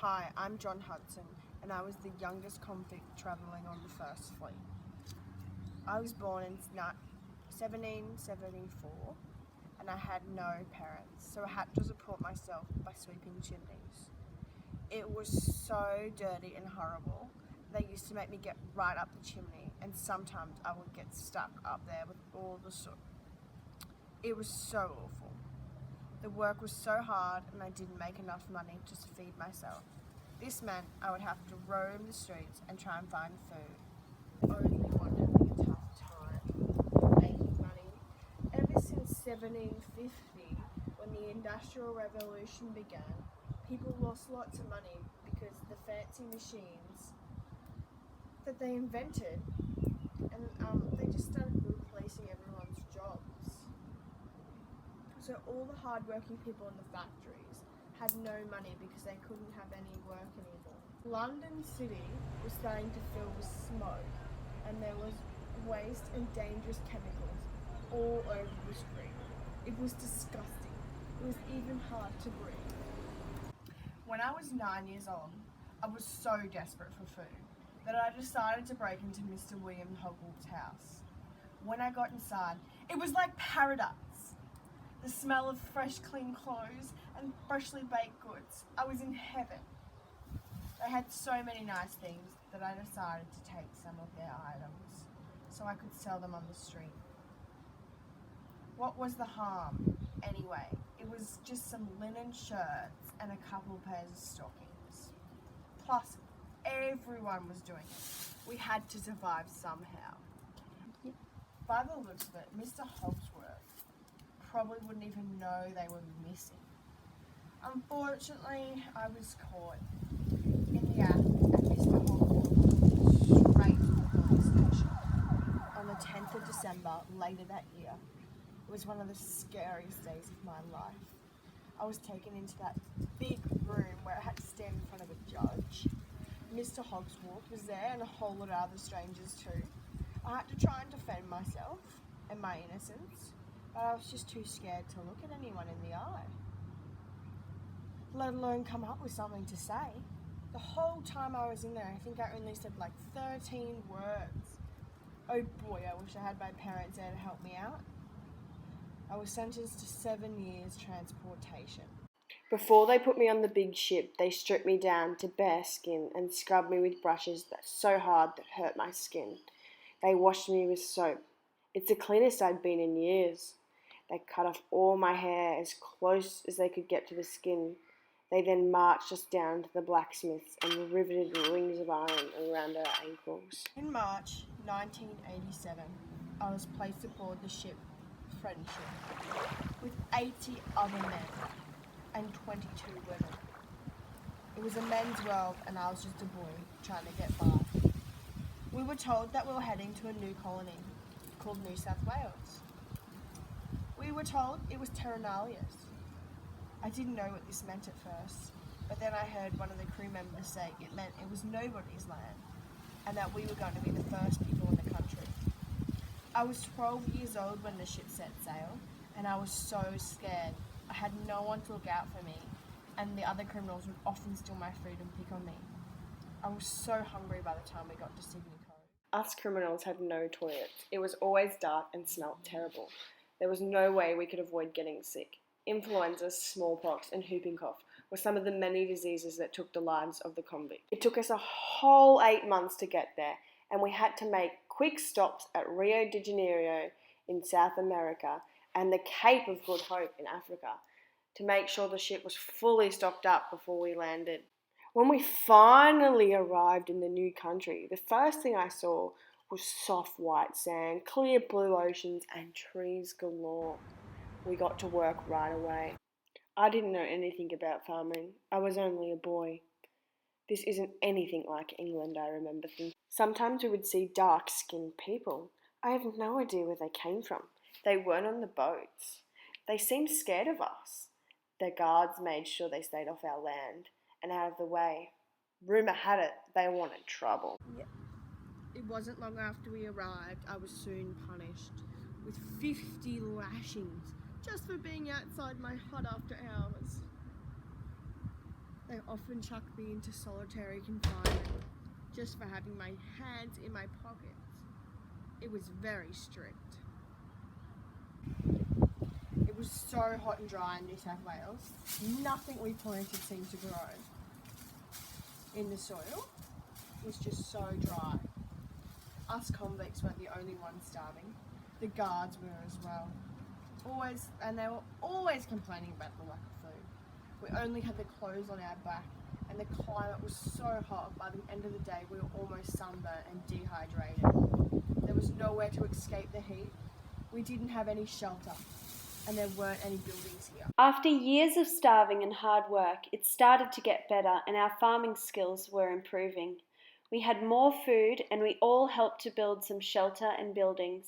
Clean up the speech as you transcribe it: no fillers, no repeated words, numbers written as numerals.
Hi, I'm John Hudson, and I was the youngest convict travelling on the first fleet. I was born in 1774, and I had no parents, so I had to support myself by sweeping chimneys. It was so dirty and horrible. They used to make me get right up the chimney, and sometimes I would get stuck up there with all the soot. It was so awful. The work was so hard, and I didn't make enough money to feed myself. This meant I would have to roam the streets and try and find food. Only one having a tough time making money. Ever since 1750, when the Industrial Revolution began, people lost lots of money because the fancy machines that they invented, and they just started replacing everyone's jobs. So all the hard-working people in the factories had no money because they couldn't have any work anymore. London City was starting to fill with smoke, and there was waste and dangerous chemicals all over the street. It was disgusting. It was even hard to breathe. When I was 9 years old, I was so desperate for food that I decided to break into Mr. William Hogwarts' house. When I got inside, it was like paradise. The smell of fresh, clean clothes and freshly baked goods. I was in heaven. They had so many nice things that I decided to take some of their items so I could sell them on the street. What was the harm, anyway? It was just some linen shirts and a couple pairs of stockings. Plus, everyone was doing it. We had to survive somehow. By the looks of it, Mr. Hogsworth probably wouldn't even know they were missing. Unfortunately, I was caught in the act, and Mr. Hogsworth was straight to the police station. On the 10th of December, later that year, it was one of the scariest days of my life. I was taken into that big room where I had to stand in front of a judge. Mr. Hogsworth was there, and a whole lot of other strangers too. I had to try and defend myself and my innocence, but I was just too scared to look at anyone in the eye, let alone come up with something to say. The whole time I was in there, I think I only said like 13 words. Oh boy, I wish I had my parents there to help me out. I was sentenced to 7 years transportation. Before they put me on the big ship, they stripped me down to bare skin and scrubbed me with brushes that so hard that hurt my skin. They washed me with soap. It's the cleanest I'd been in years. They cut off all my hair as close as they could get to the skin. They then marched us down to the blacksmiths and riveted rings of iron around our ankles. In March 1987, I was placed aboard the ship Friendship with 80 other men and 22 women. It was a men's world, and I was just a boy trying to get by. We were told that we were heading to a new colony called New South Wales. We were told it was Terra Nullius. I didn't know what this meant at first, but then I heard one of the crew members say it meant it was nobody's land, and that we were going to be the first people in the country. I was 12 years old when the ship set sail, and I was so scared. I had no one to look out for me, and the other criminals would often steal my food and pick on me. I was so hungry by the time we got to Sydney Cove. Us criminals had no toilets. It was always dark and smelt terrible. There was no way we could avoid getting sick. Influenza, smallpox, and whooping cough were some of the many diseases that took the lives of the convict. It took us a whole 8 months to get there, and we had to make quick stops at Rio de Janeiro in South America and the Cape of Good Hope in Africa to make sure the ship was fully stocked up before we landed. When we finally arrived in the new country, the first thing I saw was soft white sand, clear blue oceans, and trees galore. We got to work right away. I didn't know anything about farming. I was only a boy. This isn't anything like England, I remember thinking. Sometimes we would see dark-skinned people. I have no idea where they came from. They weren't on the boats. They seemed scared of us. The guards made sure they stayed off our land and out of the way. Rumour had it they wanted trouble. Yeah. It wasn't long after we arrived, I was soon punished with 50 lashings just for being outside my hut after hours. They often chucked me into solitary confinement just for having my hands in my pockets. It was very strict. It was so hot and dry in New South Wales. Nothing we planted seemed to grow in the soil. It was just so dry. Us convicts weren't the only ones starving. The guards were as well. And they were always complaining about the lack of food. We only had the clothes on our back, and the climate was so hot. By the end of the day, we were almost sunburnt and dehydrated. There was nowhere to escape the heat. We didn't have any shelter, and there weren't any buildings here. After years of starving and hard work, it started to get better and our farming skills were improving. We had more food and we all helped to build some shelter and buildings.